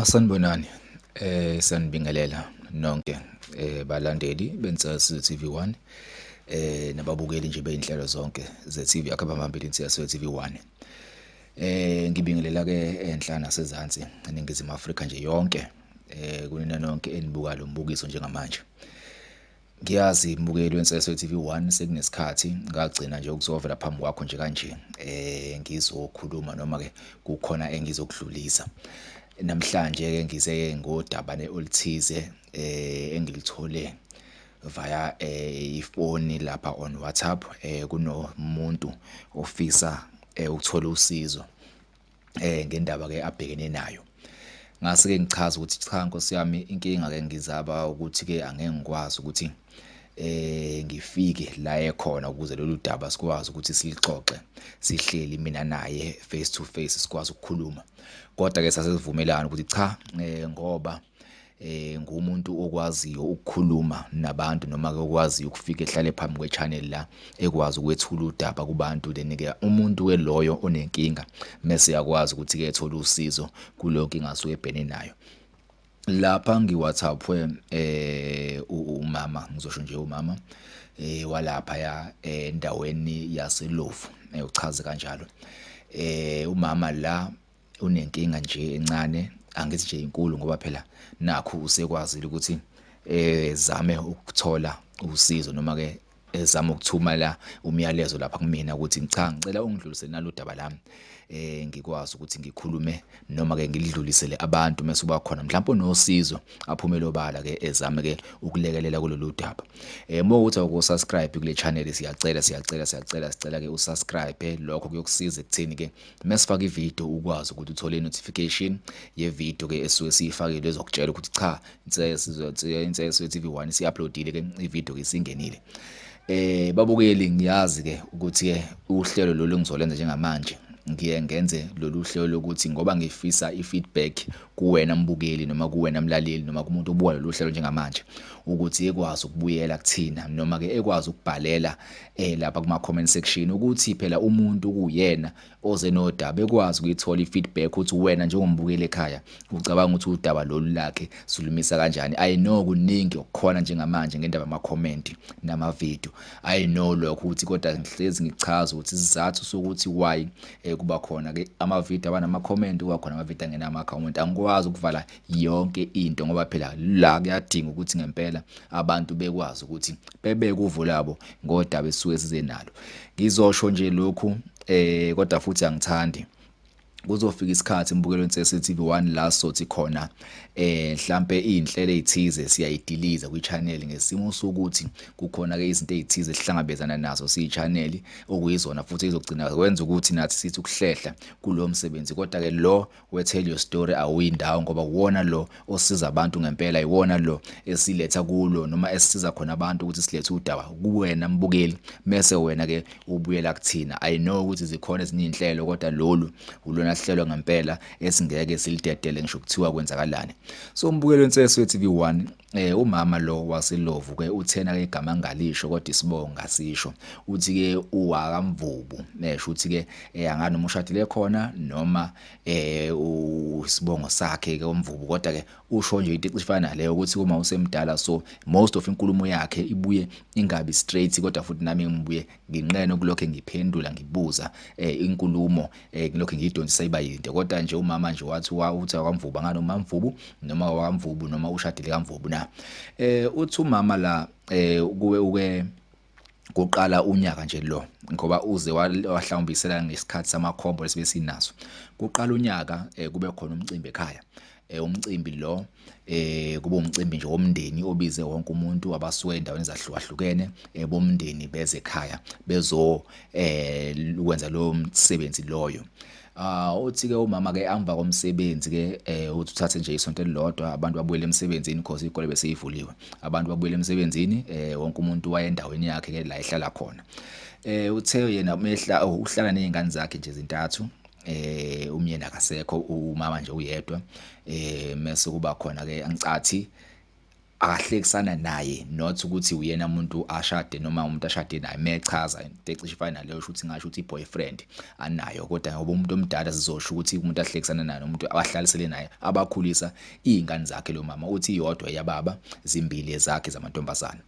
Sanibonani, sanibingelela nonke balandeli beNsakazo TV1 nababukeli nje bey'nhlelo zonke ze-TV akhamba phambili Insakazo TV1. Ngibingelela ke enhla nasezansi eNingizimu Afrika nje yonke kunina nonke enibuka lo mbukiso njengamanje. Ngiyazi mbukeli weNsakazo TV1 sekunesikhathi ngagcina nje ukuzovela phambi kwakho nje kanje ngizokhuluma noma ke kukhona engizokudlulisa. Namhlanje ke ngize ngodaba oluthize engilithole via ifoni lapha on WhatsApp kunomuntu ofisa ukuthola usizo ngendaba ke abhekene nayo. Ngase ke ngichaza ukuthi cha Nkosi yami inkinga ke ngizaba ukuthi ke angeke ngikwazi ukuthi ngifike la ekhona ukuze lolu daba sikwazi ukuthi silixoxe sihleli mina naye face to face sikwazi ukukhuluma. Kodwa ke sasivumelana ukuthi cha ngoba ngumuntu okwaziyo ukukhuluma nabantu noma ke okwaziyo ukufika ehlale phambi kwe-channel la ekwazi ukwethula udaba kubantu then ke umuntu ke loyo onenkinga mase yakwazi ukuthi ke ethola usizo kuleyo nkinga asuke ebhekene nayo. Lapha ngiWhatsAppwe umama ngizosho nje umama walapha ya endaweni yaseLofu uchaze kanjalo. Umama la unenkinga nje encane angithi nje inkulu ngoba phela nakho usekwazile ukuthi zame ukuthola usizo noma ke ezama ukuthumela umyalezo lapha kumina ukuthi cha ngicela ungidlulisele nalo daba lami ngikwazi ukuthi ngikhulume noma ke ngilidlulisele abantu mase kuba khona mhlawumbe unosizo aphumele obala ke ezame ke ukulekelela kulolu daba. Mawukuthi awukusubscribe kule channel sicela ke usubscribe lokho kuyokusiza ekutheni ke mesifaka ivideo ukwazi ukuthi uthole notification ye video ke esuke siyifakile ezokutshela ukuthi cha Insakazo TV1 si-uploadile ke ivideo ke isingenile. Babukeli ngiyazi ke ukuthi ke uhlelo lolu ngizolenza njengamanje ngiye ngenze lolu hlelo lokuthi ngoba ngifisa ifeedback kuwena mbukeli noma kuwena mlaleli noma kumuntu obuka lolu hlelo njengamanje ukuthi ekwazi ukubuyela kuthina noma ke ekwazi ukubhalela lapha kuma comment section ukuthi phela umuntu kuyena oze nodaba ekwazi ukuyithola ifeedback ukuthi wena njengombukeli ekhaya ucabanga ukuthi udaba lolu lakhe sulumisa kanjani. I know kuningi okukhona njengamanje ngendaba ama comment nama video. I know lokho ukuthi kodwa ngihlezi ngichaza ukuthi isizathu sokuthi why kuba khona ke ama video abanama comment kuba khona ama video angenama comment. Angikwazi ukuvala yonke into ngoba phela la kuyadinga ukuthi ngempela abantu bekwazi ukuthi bebeke uvo labo ngodaba esuke size nalo. Ngizosho nje lokhu kodwa futhi angithandi kuzofika isikhathi mbukelo weNsakazo TV1 la sothi khona mhlambe inhlelo ezithize siyayidiliza kwi-channel ngesimo sokuthi kukhona ke izinto ezithize sihlangabezana nazo siyi-channel okuyizona futhi izogcina kwenza ukuthi nathi sithi ukuhlehla kulo msebenzi. Kodwa ke lo we-tell your story awuyindawo ngoba uwona lo osiza abantu ngempela iwona lo esiletha kulo noma esisiza khona abantu ukuthi silethe udaba kuwena mbukeli mase wena ke ubuyela kuthina. I know ukuthi zikhona ezinye inhlelo kodwa lolu ulona hlelo ngempela esingeke silidedele ngisho kuthiwa kwenzakalani. So mbukelo weNsakazo TV1 umama lo waseLovu ke uthena ke igama ngalisho kodwa isibongo ngasisho uthi ke uwakamvubu nesho uthi ke angani umushadile khona noma usibongo sakhe ke umvubu kodwa ke usho nje into efana leyo ukuthi uma usemdala so most of inkulumo yakhe ibuye ingabi straight kodwa futhi nami ngibuye nginqene kulokho ngiphendula ngibuza inkulumo ngilokho ngiyidonsisa iba yinde kodwa nje umama nje wathi uthi akamvubu ngani umamvubu noma wakamvubu noma ushadile kamvubu na. Uthi umama la uke kuqala unyaka nje lo ngoba uze wahlawumbisela ngesikhathi samakhombo lesibesinazo. Kuqala unyaka kube khona umcimbi ekhaya. Umcimbi lo kube umcimbi nje womndeni obize wonke umuntu abasuka endaweni ezahlukahlukene bomndeni beze ekhaya bezo ukwenza lo msebenzi loyo. Uthi ke umama ke amva komsebenzi ke uthi uthathe nje isonto elilodwa abantu babuyele emsebenzini because ikole bese ivuliwe. Abantu babuyele emsebenzini wonke umuntu waye endaweni yakhe ke la ehlala khona. Uthe yena uhlala nezingane zakhe nje ezintathu umyeni akasekho umama nje uyedwa mase kuba khona ke angicathi akahlekisana naye not ukuthi uyena umuntu ashade noma umuntu ashade naye mechaza into ecishe ifana naleyo shuthi ngasho ukuthi i-boyfriend anayo kodwa ngoba umuntu omdala sizosho ukuthi umuntu ahlekisana naye umuntu abahlalisele naye abakhulisa izingane zakhe lo mama uthi iyodwa yababa zimbili ezakhe zamantombazana.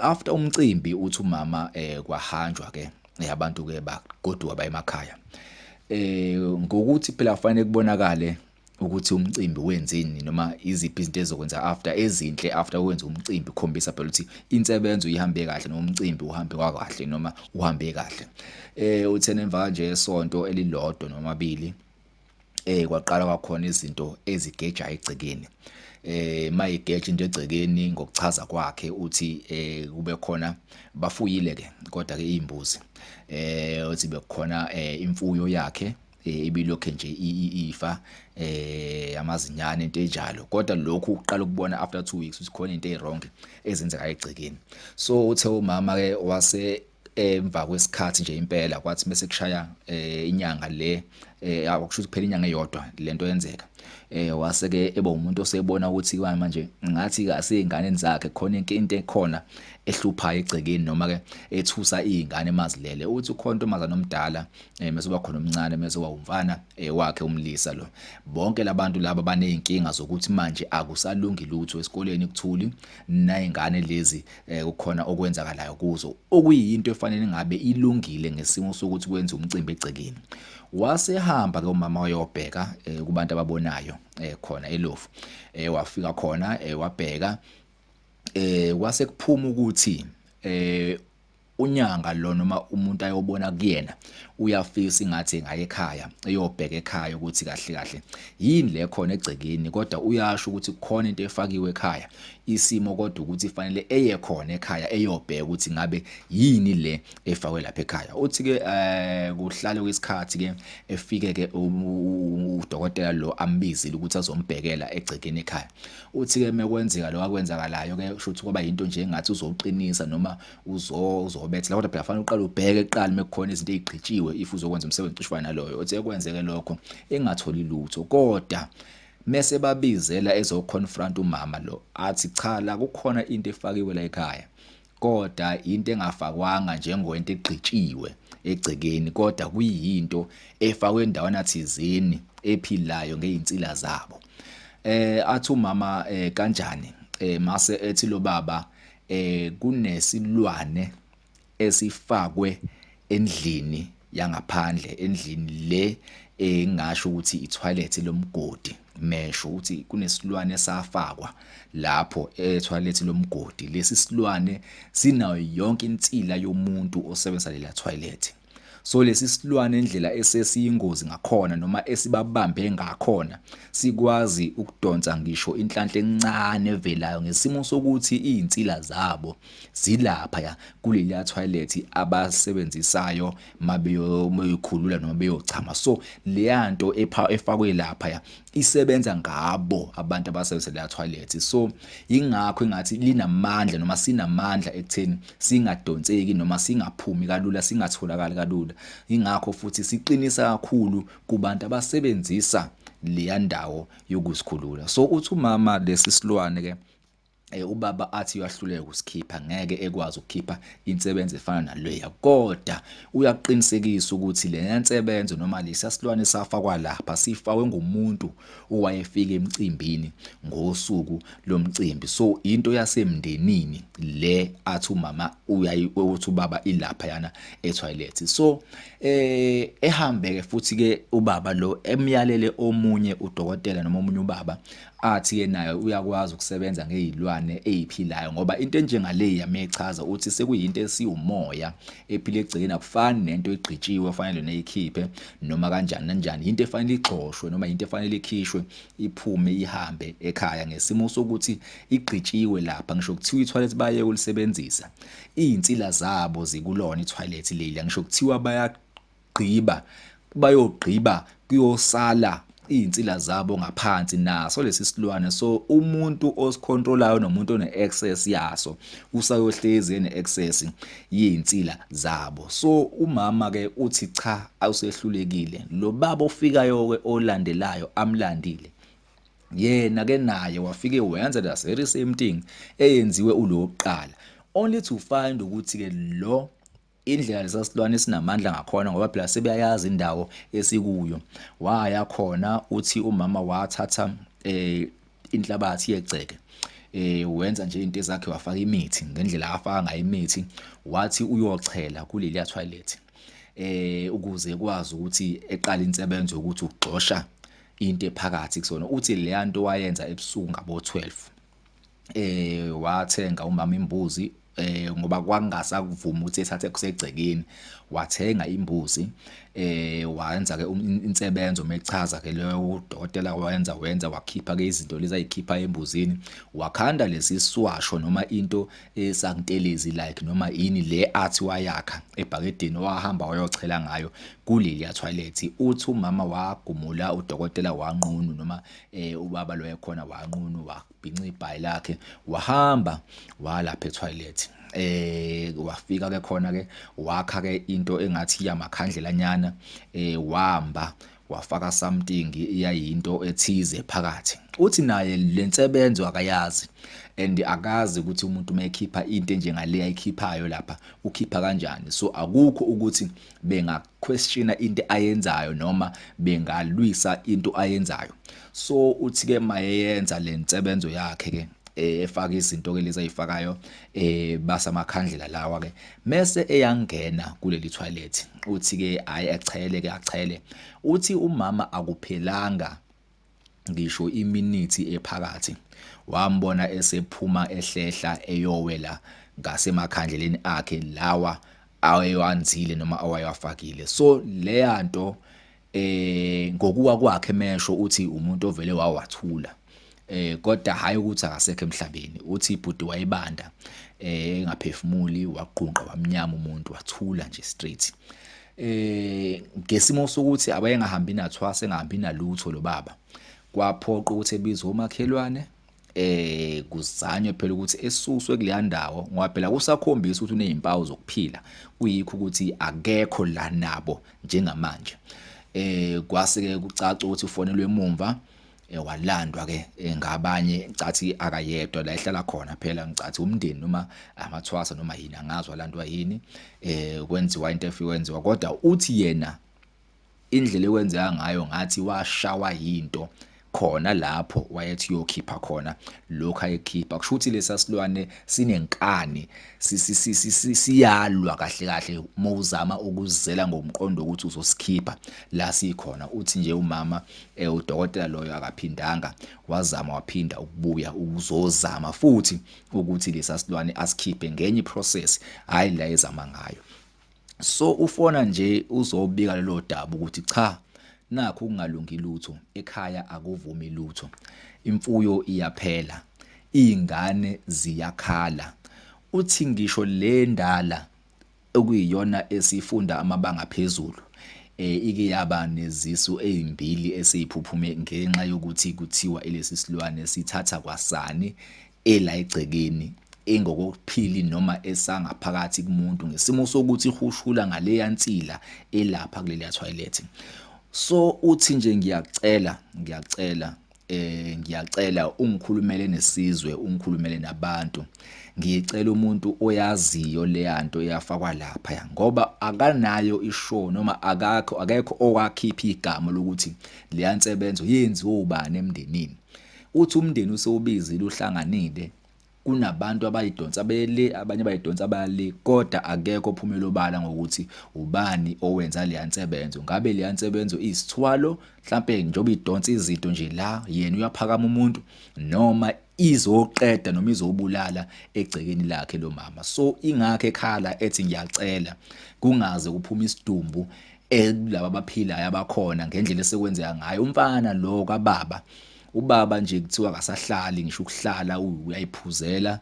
After umcimbi uthi umama kwahanjwa ke abantu ke bagoduka baye emakhaya. Ngokuthi phela kufanele kubonakale ukuthi umcimbi wenzeni noma iziphi izinto ezokwenza after wenza umcimbi ukhombisa phela ukuthi insebenzo ihambe kahle noma umcimbi uhambe kahle noma uhambe kahle. Uthena emva kanje esonto elilodwa noma abili kwaqala kwakhona izinto ezigeja egcekeni. Mayigeja into egcekeni ngokuchaza kwakhe uthi kube khona bafuyile ke kodwa ke izimbuzi. Uthi bekukhona imfuyo yakhe ibilokhe nje ifa amazinyane into enjalo kodwa lokhu uqala ukubona after 2 weeks ukuthi khona into ezwrong ezenzeka egcekeni. So uthe umama ke wase emva kwesikhathi nje impela kwathi bese kushaya inyanga le akusho ukuthi phela inyanga eyodwa lento yenzeka. Wase ke eba umuntu osebona ukuthi manje ngathi kaseyinganeni zakhe khona into ekhona ehluphayo egcekeni noma ke ethusa izingane emazilele uthi ukhona intombazana omdala mase kuba khona omncane mase kuba umfana wakhe umlisa lo. Bonke labantu laba baneyinkinga zokuthi manje akusalungi lutho esikoleni kuthuli nayingane lezi kukhona okwenzakalayo kuzo okuyinto efanele ngabe ilungile ngesimo sokuthi kwenza umcimbi egcekeni. Wasehamba ke umama wayobheka kubantu ababonayo khona eLofu. Wafika khona wabheka kwase kuphuma ukuthi unyanga lo noma umuntu ayobona kuyena uyafisa ingathi ngaye ekhaya eyobheka ekhaya ukuthi kahle kahle yini le khona egcekeni kodwa uyasho ukuthi kukhona into efakiwe ekhaya isimo kodwa ukuthi ifanele eye khona ekhaya eyobheka ukuthi ngabe yini le efakwe lapha ekhaya. Uthi ke kuhlale kwesikhathi ke efike ke udokotela lo ambizile ukuthi azombhekela egcekeni ekhaya. Uthi ke mekwenzeka lo akwenzakalayo ke kusho ukuthi kuba into nje engathi uzoqinisa noma uzobethela kodwa phela fanele uqale ubheke eqala mekukhona izinto ezigqitshiwe if uzokwenza umsebenzi cishe naloyo. Uthi kwenzeke lokho engatholi lutho kodwa mase babizela ezoconfront umama lo athi cha la kukhona into efakiwe la ekhaya kodwa into engafakwanga njengento egqitshiwe egcekeni kodwa kuyinto efakwe endaweni athizeni ephilayo ngeinsila zabo. Athi umama kanjani mase ethi lo baba kunesilwane esifakwe endlini yangaphandle endlini le engasho ukuthi itoilet lomgodi mesho ukuthi kunesilwane esafakwa lapho etoilet lomgodi. Lesi silwane sinayo yonke insila yomuntu osebenzisa lela toilet. So lesi silwane indlela esesiyingozi ngakhona noma esibabambe ngakhona sikwazi ukudonsa ngisho inhlanhla encane evelayo ngesimo sokuthi izinsila zabo zilapha ya kuleli toilet abasebenzisayo mabeyokhulula noma beyochama. So leyanto efakwe lapha ya isebenza ngabo abantu abasebenzisa le toilet. So ingakho engathi linamandla noma sinamandla ekutheni singadonseki noma singaphumi kalula singatholakali kalula. Ingakho futhi siqinisa kakhulu kubantu abasebenzisa leya ndawo yokuzikhulula. So uthi umama lesi silwane ke ubaba athi uyahluleka ukusikhipha ngeke ekwazi ukukhipha insebenzo efana naleya kodwa uyaqinisekisa ukuthi le nsebenzo noma lesisilwane safakwa lapha sifakwe ngumuntu owayefika emcimbini ngosuku lomcimbi. So into yasemndenini le athi umama uthi ubaba ilapha yana etoilet. So ehambe ke futhi ke ubaba lo emyalele omunye udokotela noma omunye ubaba athi yenayo uyakwazi ukusebenza ngezilwane eziphilayo ngoba into enjengale yamechaza uthi sekuyinto esiwumoya ephile egcekeni akufani nento egqitshiwe fanele neyikhiphe noma kanjani into efanele ixoshwe noma into efanele ikhishwe iphume ihambe ekhaya ngesimo sokuthi igqitshiwe lapha ngisho kuthiwa itoilet baye ulisebenzisa izinsila zabo zikulona itoilet leli ngisho kuthiwa bayogqiba kuyosala izinsila zabo ngaphansi naso lesi silwane. So umuntu osicontrolayo nomuntu one-access yaso usayohlezi ene-access yinsila zabo. So umama ke uthi cha awusehlulekile lo baba ofikayo ke olandelayo amlandile yena ke naye wafike wenza the very same thing eyenziwe ulokuqala, only to find ukuthi ke indlela lesasilwane sinamandla ngakhona ngoba phela sebeyayazi indawo esikuyo. Waya khona uthi umama wathatha inhlabathi yegceke, wenza nje into zakhe, wafaka imithi ngendlela afaka ngayo imithi, wathi uyochela kuleliya toilet ukuze ekwazi ukuthi eqale insebenzo yokuthi ugxosha into ephakathi kusona. Uthi leya nto wayenza ebusuku ngabo 12, wathenga umama imbuzi, ngoba kwakungasakuvumi ukuthi ethathe kusegcekeni, wathenga imbuzi, wenza ke insebenzo mechaza ke leyo udokotela wenza wakhipha ke izinto lezi ayikhipha embuzini, wakhanda lesiswasho noma into esantelezi like noma yini le athi wayakha ebhakedeni wahamba wayochela ngayo kuleliya toilet. Uthi umama wagumula, udokotela wanqunu noma ubaba lo ekhona wanqunu, wabhinca ibhayi lakhe wahamba walapha etoilet. Wafika ke khona ke wakha ke into engathi yamakhandlelanyana, wamba wafaka something iyayinto ethize phakathi. Uthi naye lensebenzo akayazi and akazi ukuthi umuntu mayekhipha into njengale ayikhiphayo lapha ukhipha kanjani, so akukho ukuthi benga-questiona into ayenzayo noma bengalwisa into ayenzayo. So uthi ke mayeyenza lensebenzo yakhe ke efaka izinto ke lezi ayifakayo, basa amakhandlela lawa ke mase eyangena kuleli toilet. Uthi ke hayi achele, uthi umama akuphelanga ngisho iminithi ephakathi wambona esephuma ehlehla eyowela ngasemakhandleleni akhe lawa ayewanzile noma awayafakile. So leyanto ngokuwa kwakhe emesho uthi umuntu ovele wawathula, kodwa hayi ukuthi akasekho emhlabeni. Uthi ibhudi wayibanda, engaphefumuli, waqhunqa wamnyama umuntu, wathula nje straight. Ngesimo sokuthi abayengahambi nathwasa, engahambi nalutho lo baba, kwaphoqa ukuthi ebizwe omakhelwane, kuzanywe phela ukuthi esuswe kuleya ndawo ngoba phela kusakhombisa ukuthi unezimpawu zokuphila, kuyikho ukuthi akekho la nabo njengamanje. Kwase ke kucaca ukuthi ufonelwe emumva, walandwa ke ngabanye, ngicathi akayedwa la ehlala khona phela, ngicathi umndeni noma amathwasa noma yini angazi walandwa yini, kwenziwa into efika kwenziwa, kodwa uthi yena indlela ekwenzeka ngayo ngathi washawa yinto khona lapho wayethi uyokhipha khona lokho ayekhipha. Kusho ukuthi lesa silwane sinenkani, siyalwa kahle kahle mawuzama ukuzela ngomqondo ukuthi uzosikhipha la sikhona. Uthi nje umama udokotela loyo akaphindanga, wazama waphinda ukubuya ukuzozama futhi ukuthi lesa silwane asikhiphe ngenye iprocess, hayi la ezama ngayo. So ufona nje uzobika lelo daba ukuthi cha, nakho kungalungi lutho ekhaya, akuvumi lutho, imfuyo iyaphela, izingane ziyakhala. Uthi ngisho le ndala okuyiyona esifunda amabanga phezulu, ike yaba nezisu ezimbili esiyiphuphume ngenxa yokuthi kuthiwa lesi silwane sithatha kwasani ela egcekeni engokuphili noma esangaphakathi kumuntu ngesimo sokuthi ihushula ngale yansila elapha kuleli toilet. So uthi nje ngiyacela ungikhulumele nesizwe, ungikhulumele nabantu, ngicela umuntu oyaziyo le yanto eyafakwa lapha, ngoba akanayo ishow noma akekho owakhipha igama lokuthi le yansebenzo yenziwe ubani emndenini. Uthi umndeni usewubizile uhlanganile, kunabantu abayidonsa bele, abanye bayidonsa bale, kodwa akekho ophumela obala ngokuthi ubani owenza le yansebenzo. Ngabe le yansebenzo isithwalo mhlambe njengoba idonsa izinto nje la, yena uyaphakama umuntu, noma izoqeda noma izobulala egcekeni lakhe lo mama. So ingakho ekhala ethi ngiyacela kungaze kuphuma isidumbu laba abaphilayo abakhona ngendlela esekwenzeka ngayo. Umfana lo kababa, ubaba nje kuthiwa akasahlali ngisho ukuhlala uyayiphuzela,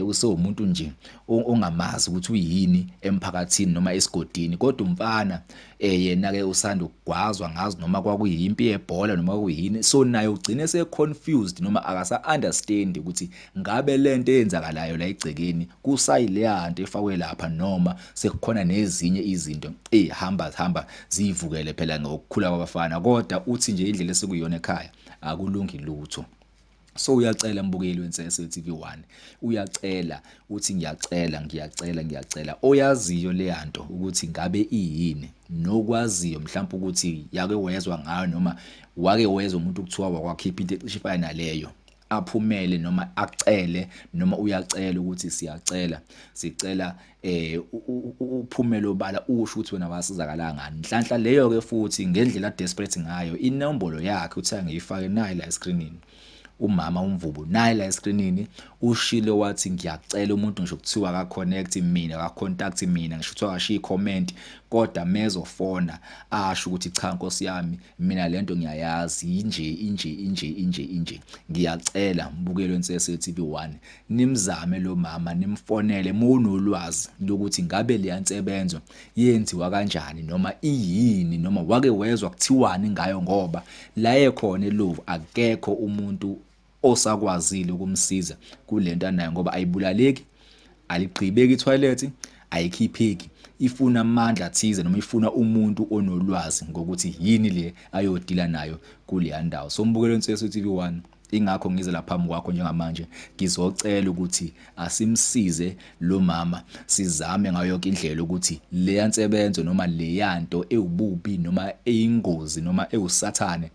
usewumuntu nje ongamazi ukuthi uyini emphakathini noma esigodini, kodwa umfana yena ke usanda ukugwazwa ngazi noma kwakuyimpi yebhola noma kuyini. So naye ugcine seconfused noma akasa understand ukuthi ngabe lento eyenzakalayo la egcekeni kusayileyanto efakwe lapha noma sekukhona nezinye izinto hamba zivukele phela ngokukhula kwabafana. Kodwa uthi nje indlela esekuyiyona ekhaya akulungi lutho. So uyacela mbukeli wenseso TV1, uyacela uthi ngiyacela oyaziyo leyanto ukuthi ngabe iyini nokwaziyo mhlawumbe ukuthi yake wezwa ngayo noma wake wezwa umuntu kuthiwa wakwakhipha into ecishe ifana naleyo, aphumele noma acele noma uyacela ukuthi sicela uphumelo obala usho ukuthi wena wasizakala ngani. Nhlanhla leyo ke futhi ngendlela desperate ngayo inombolo yakhe uthi angiyifake nayi la escreenini. Umama uMvubu naye la escreenini ushilo wathi ngiyacela umuntu ngisho kuthiwa aka-connect mina aka-contact mina ngisho kuthiwa akashiya i-comment kodwa mezofona asho ukuthi cha Nkosi yami mina lento ngiyayazi inje. Ngiyacela mbukeli wenseso TV1 nimzame lo mama nimfonele munolwazi lokuthi ngabe le yansebenzo yenziwa kanjani noma iyini noma wake wezwa kuthiwani ngayo ngoba la ekhona eLovu akekho umuntu osakwazile ukumsiza kulento anayo ngoba ayibulaleki, aligqibeki ithoyilethi, ayikhipheki, ifuna amandla athize noma ifuna umuntu onolwazi ngokuthi yini le ayodila nayo kuleya ndawo. So mbukeli wenseso TV1 ingakho ngize la phambi kwakho njengamanje ngizocela ukuthi asimsize lo mama, sizame ngayo yonke indlela ukuthi le yansebenzo noma le yanto ewububi noma eyingozi noma ewusathane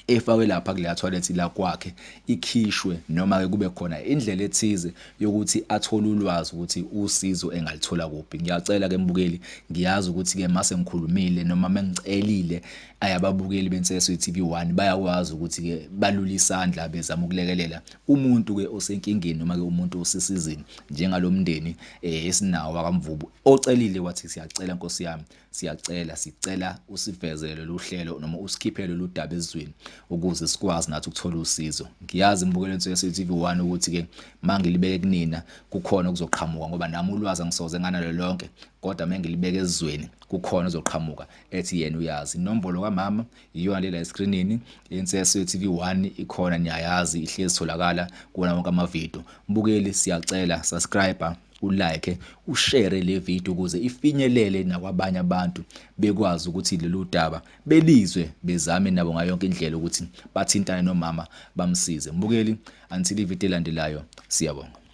efakwe lapha kuleya toilet la kwakhe ikhishwe noma ke kube khona indlela ethize yokuthi athole ulwazi ukuthi usizo engalithola kuphi. Ngiyacela ke mbukeli, ngiyazi ukuthi ke mase ngikhulumile noma mengicelile ayababukeli benseso TV1 bayakwazi ukuthi ke balula isandla bezama ukulekelela umuntu ke osenkingeni noma ke umuntu osisizini njengalomndeni esinawo akamvubu ocelile wathi siyacela Nkosi yami, sicela usivezele lo hlelo noma usikhiphele lo daba ezweni ukuze sikwazi nathi ukuthola usizo. Ngiyazi mbukeli wenseso TV1 ukuthi ke mangilibeke kunina kukhona okuzoqhamuka ngoba nami ulwazi angisoze nganalo lonke kodwa mengilibeke ezweni kukhona ozoqhamuka ethi yena uyazi. Inombolo kaMama iyona lela escreenini, inseso TV1 ikhona niyayazi ihlezi tholakala kuona wonke amavideo. Mbukeli siyacela subscribe, ulike, ushare le video ukuze ifinyelele nakwabanye abantu bekwazi ukuthi lelo daba belizwe bezame nabo ngayo yonke indlela ukuthi bathintane nomama bamsize. Mbukeli until ivideo elandelayo, siyabonga.